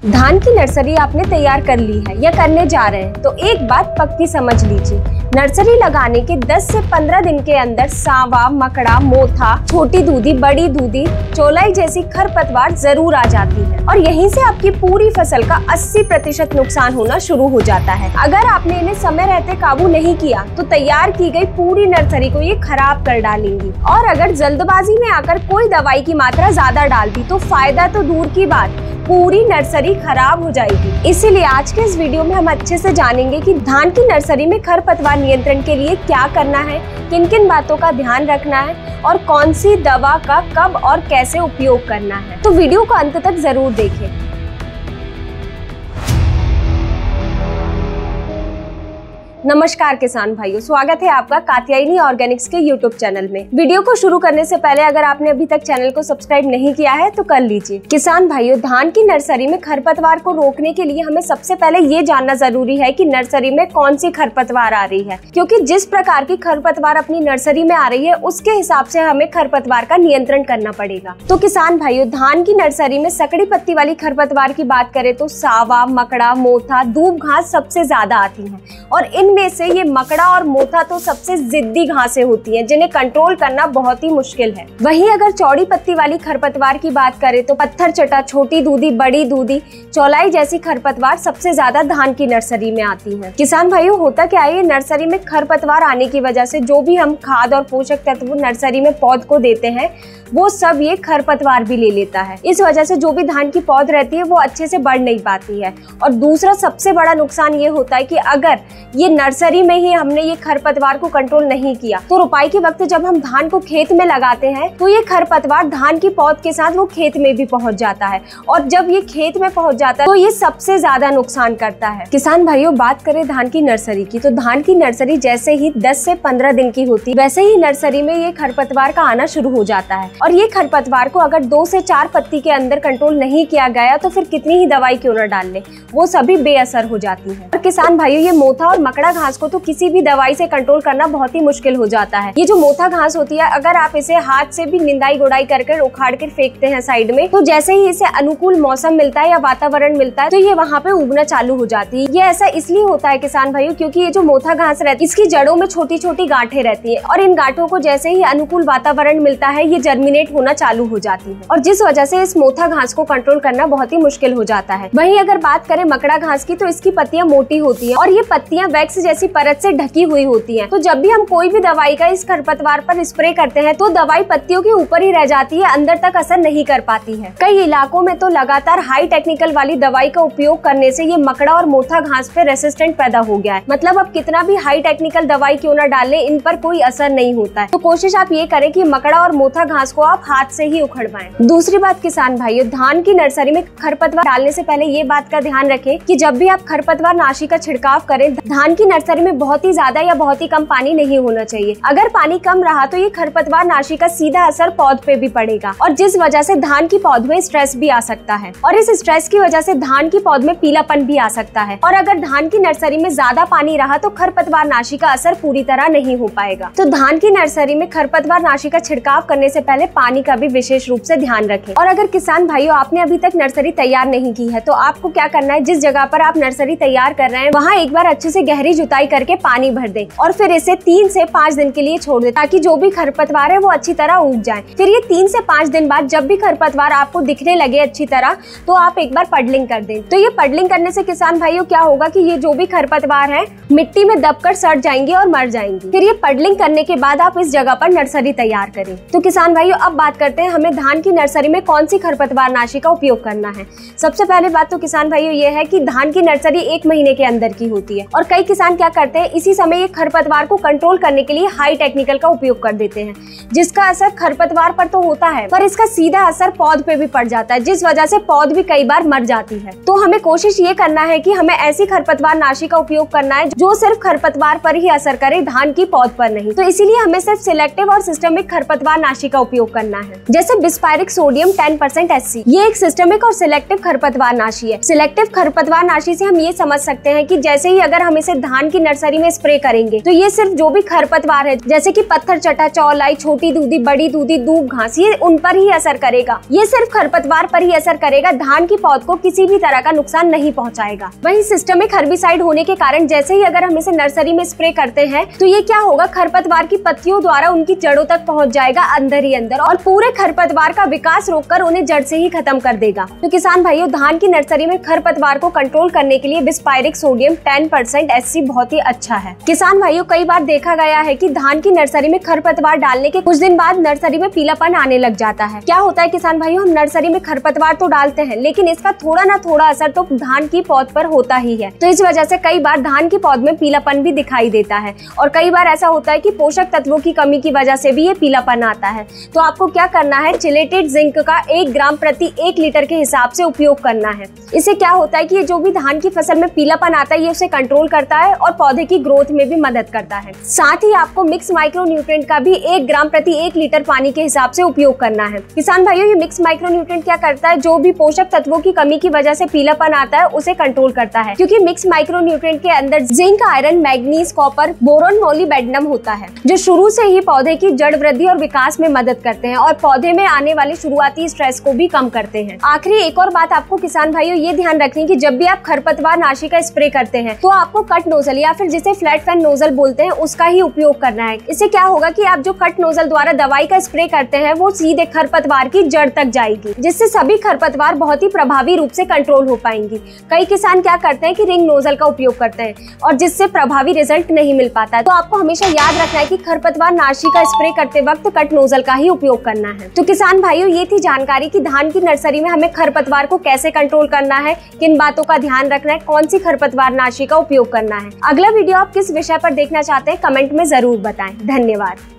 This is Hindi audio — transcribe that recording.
धान की नर्सरी आपने तैयार कर ली है या करने जा रहे हैं तो एक बात पक्की समझ लीजिए, नर्सरी लगाने के 10 से 15 दिन के अंदर सांवा, मकड़ा, मोथा, छोटी दूधी, बड़ी दूधी, चौलाई जैसी खरपतवार जरूर आ जाती है और यहीं से आपकी पूरी फसल का 80% नुकसान होना शुरू हो जाता है। अगर आपने इन्हें समय रहते काबू नहीं किया तो तैयार की गई पूरी नर्सरी को ये खराब कर डालेंगी और अगर जल्दबाजी में आकर कोई दवाई की मात्रा ज्यादा डाल दी तो फायदा तो दूर की बात, पूरी नर्सरी खराब हो जाएगी। इसीलिए आज के इस वीडियो में हम अच्छे से जानेंगे कि धान की नर्सरी में खरपतवार नियंत्रण के लिए क्या करना है, किन किन बातों का ध्यान रखना है और कौन सी दवा का कब और कैसे उपयोग करना है। तो वीडियो को अंत तक जरूर देखें। नमस्कार किसान भाइयों, स्वागत है आपका कात्यायनी ऑर्गेनिक्स के यूट्यूब चैनल में। वीडियो को शुरू करने से पहले अगर आपने अभी तक चैनल को सब्सक्राइब नहीं किया है तो कर लीजिए। किसान भाइयों, धान की नर्सरी में खरपतवार को रोकने के लिए हमें सबसे पहले ये जानना जरूरी है कि नर्सरी में कौन सी खरपतवार आ रही है, क्योंकि जिस प्रकार की खरपतवार अपनी नर्सरी में आ रही है उसके हिसाब से हमें खरपतवार का नियंत्रण करना पड़ेगा। तो किसान भाइयों, धान की नर्सरी में सकड़ी पत्ती वाली खरपतवार की बात करें तो सावा, मकड़ा, मोथा, दूब घास सबसे ज्यादा आती है और इनमें से ये मकड़ा और मोथा तो सबसे जिद्दी घासें होती हैं जिन्हें कंट्रोल करना बहुत ही मुश्किल है। वहीं अगर चौड़ी पत्ती वाली खरपतवार की बात करें तो पत्थर चटा, छोटी दूधी, बड़ी दूधी, चौलाई जैसी खरपतवार सबसे ज्यादा धान की नर्सरी में आती है। किसान भाइयों, होता क्या है, नर्सरी में खरपतवार आने की वजह से जो भी हम खाद और पोषक तत्व नर्सरी में पौध को देते हैं वो सब ये खरपतवार भी ले लेता है। इस वजह से जो भी धान की पौध रहती है वो अच्छे से बढ़ नहीं पाती है। और दूसरा सबसे बड़ा नुकसान ये होता है कि अगर ये नर्सरी में ही हमने ये खरपतवार को कंट्रोल नहीं किया तो रोपाई के वक्त जब हम धान को खेत में लगाते हैं तो ये खरपतवार धान की पौध के साथ वो खेत में भी पहुंच जाता है और जब ये खेत में पहुंच जाता है तो ये सबसे ज्यादा नुकसान करता है। किसान भाइयों, बात करें धान की नर्सरी की तो धान की नर्सरी जैसे ही 10 से 15 दिन की होती वैसे ही नर्सरी में ये खरपतवार का आना शुरू हो जाता है और ये खरपतवार को अगर 2 से 4 पत्ती के अंदर कंट्रोल नहीं किया गया तो फिर कितनी ही दवाई क्यों न डाल ले, वो सभी बेअसर हो जाती है। और किसान भाइयों, ये मोथा और मकड़ा घास को तो किसी भी दवाई से कंट्रोल करना बहुत ही मुश्किल हो जाता है। ये जो मोथा घास होती है अगर आप इसे हाथ से भी निंदाई गुड़ाई कर उखाड़ कर फेंकते हैं साइड में तो जैसे ही इसे अनुकूल मौसम मिलता है या वातावरण मिलता है तो ये वहाँ पे उगना चालू हो जाती है। ये ऐसा इसलिए होता है किसान भाइयों क्योंकि ये जो मोथा घास रहती है इसकी जड़ों में छोटी छोटी गांठें रहती है और इन गांठों को जैसे ही अनुकूल वातावरण मिलता है ये जर्मिनेट होना चालू हो जाती है और जिस वजह से इस मोथा घास को कंट्रोल करना बहुत ही मुश्किल हो जाता है। वहीं अगर बात करें मकड़ा घास की तो इसकी पत्तियां मोटी होती है और ये पत्तियां वैक्स जैसी परत से ढकी हुई होती है। तो जब भी हम कोई भी दवाई का इस खरपतवार पर स्प्रे करते हैं तो दवाई पत्तियों के ऊपर ही रह जाती है, अंदर तक असर नहीं कर पाती है। कई इलाकों में तो लगातार हाई टेक्निकल वाली दवाई का उपयोग करने से ये मकड़ा और मोथा घास पे रेसिस्टेंट पैदा हो गया है। मतलब अब कितना भी हाई टेक्निकल दवाई क्यों न डालें इन पर कोई असर नहीं होता है। तो कोशिश आप ये करें कि मकड़ा और मोथा घास को आप हाथ से ही उखड़वाएं। दूसरी बात किसान भाइयों, धान की नर्सरी में खरपतवार डालने से पहले ये बात का ध्यान रखें कि जब भी आप खरपतवार नाशी का छिड़काव करें धान की नर्सरी में बहुत ही ज्यादा या बहुत ही कम पानी नहीं होना चाहिए। अगर पानी कम रहा तो ये खरपतवार नाशी का सीधा असर पौध पे भी पड़ेगा और जिस वजह से धान की पौध में स्ट्रेस भी आ सकता है और इस स्ट्रेस की वजह से धान की पौध में पीलापन भी आ सकता है। और अगर धान की नर्सरी में ज्यादा पानी रहा तो खरपतवार नाशी का असर पूरी तरह नहीं हो पाएगा। तो धान की नर्सरी में खरपतवार नाशी का छिड़काव करने से पहले पानी का भी विशेष रूप से ध्यान रखें। और अगर किसान भाइयों आपने अभी तक नर्सरी तैयार नहीं की है तो आपको क्या करना है, जिस जगह पर आप नर्सरी तैयार कर रहे हैं वहाँ एक बार अच्छे से गहरी जुताई करके पानी भर दें और फिर इसे 3 से 5 दिन के लिए छोड़ दें ताकि जो भी खरपतवार है वो अच्छी तरह उग जाए। फिर ये 3 से 5 दिन बाद जब भी खरपतवार आपको दिखने लगे अच्छी तरह तो आप एक बार पडलिंग कर दें। तो ये पडलिंग करने से किसान भाइयों क्या होगा कि ये जो भी खरपतवार है मिट्टी में दबकर सड़ जाएंगे और मर जाएंगी। फिर ये पडलिंग करने के बाद आप इस जगह पर नर्सरी तैयार करें। तो किसान भाइयों, अब बात करते हैं हमें धान की नर्सरी में कौन सी खरपतवार नाशी का उपयोग करना है। सबसे पहले बात तो किसान भाइयों ये है कि धान की नर्सरी 1 महीने के अंदर की होती है और कई किसान क्या करते हैं, इसी समय ये खरपतवार को कंट्रोल करने के लिए हाई टेक्निकल का उपयोग कर देते हैं जिसका असर खरपतवार पर तो होता है पर इसका सीधा असर पौध पे भी पड़ जाता है जिस वजह से पौध भी कई बार मर जाती है। तो हमें कोशिश ये करना है कि हमें ऐसी खरपतवार नाशी का उपयोग करना है जो सिर्फ खरपतवार पर ही असर करे, धान की पौध पर नहीं। तो इसीलिए हमें सिर्फ सिलेक्टिव और सिस्टमिक खरपतवार नाशी का उपयोग करना है, जैसे बिस्पायरिक सोडियम 10% SC। ये एक सिस्टमिक और सिलेक्टिव खरपतवार नाशी है। सिलेक्टिव खरपतवार नाशी से हम ये समझ सकते हैं कि जैसे ही अगर हम इसे धान की नर्सरी में स्प्रे करेंगे तो ये सिर्फ जो भी खरपतवार है जैसे कि पत्थर चटा, चौलाई, छोटी दूधी, बड़ी दूधी, दूब घास, ये उन पर ही असर करेगा। ये सिर्फ खरपतवार पर ही असर करेगा, धान की पौध को किसी भी तरह का नुकसान नहीं पहुंचाएगा। वहीं सिस्टमिक हर्बिसाइड होने के कारण जैसे ही अगर हम इसे नर्सरी में स्प्रे करते हैं तो ये क्या होगा, खरपतवार की पत्तियों द्वारा उनकी जड़ों तक पहुंच जाएगा अंदर ही अंदर और पूरे खरपतवार का विकास रोककर उन्हें जड़ से ही खत्म कर देगा। तो किसान भाइयों, धान की नर्सरी में खरपतवार को कंट्रोल करने के लिए बिस्पायरिक सोडियम 10% SC बहुत ही अच्छा है। किसान भाइयों, कई बार देखा गया है कि धान की नर्सरी में खरपतवार डालने के कुछ दिन बाद नर्सरी में पीलापन आने लग जाता है। क्या होता है किसान भाइयों, हम नर्सरी में खरपतवार तो डालते हैं लेकिन इसका थोड़ा ना थोड़ा असर तो धान की पौध पर होता ही है। तो इस वजह से कई बार धान की पौध में पीलापन भी दिखाई देता है और कई बार ऐसा होता है कि पोषक तत्वों की कमी की वजह से भी ये पीलापन आता है। तो आपको क्या करना है, चिलेटेड जिंक का 1 ग्राम प्रति 1 लीटर के हिसाब से उपयोग करना है। इससे क्या होता है कि ये जो भी धान की फसल में पीलापन आता है ये उसे कंट्रोल करता है और पौधे की ग्रोथ में भी मदद करता है। साथ ही आपको मिक्स माइक्रोन्यूट्रिएंट का भी 1 ग्राम प्रति 1 लीटर पानी के हिसाब से उपयोग करना है। किसान भाइयों, ये मिक्स माइक्रोन्यूट्रिएंट क्या करता है, जो भी पोषक तत्वों की कमी की वजह से पीलापन आता है उसे कंट्रोल करता है, क्योंकि मिक्स माइक्रोन्यूट्रिएंट के अंदर zinc, iron, manganese, copper, boron, molybdenum होता है जो शुरू से ही पौधे की जड़ वृद्धि और विकास में मदद करते हैं और पौधे में आने वाले शुरुआती स्ट्रेस को भी कम करते हैं। आखिरी एक और बात आपको किसान भाइयों ये ध्यान रखनी कि जब भी आप खरपतवार नाशी का स्प्रे करते हैं तो आपको कट नोजल या फिर जिसे फ्लैट फैन नोजल बोलते हैं उसका ही उपयोग करना है। इससे क्या होगा कि आप जो कट नोजल द्वारा दवाई का स्प्रे करते हैं वो सीधे खरपतवार की जड़ तक जाएगी, जिससे सभी खरपतवार बहुत ही प्रभावी रूप से कंट्रोल हो पाएंगी। कई किसान क्या करते हैं कि रिंग नोजल का उपयोग करते हैं और जिससे प्रभावी रिजल्ट नहीं मिल पाता है। तो आपको हमेशा याद रखना है कि खरपतवार नाशी का स्प्रे करते वक्त कट नोजल का ही उपयोग करना है। तो किसान भाइयों, ये थी जानकारी कि धान की नर्सरी में हमें खरपतवार को कैसे कंट्रोल करना है, किन बातों का ध्यान रखना है, कौन सी खरपतवार नाशी का उपयोग करना है। अगला वीडियो आप किस विषय पर देखना चाहते हैं कमेंट में जरूर बताएं। धन्यवाद।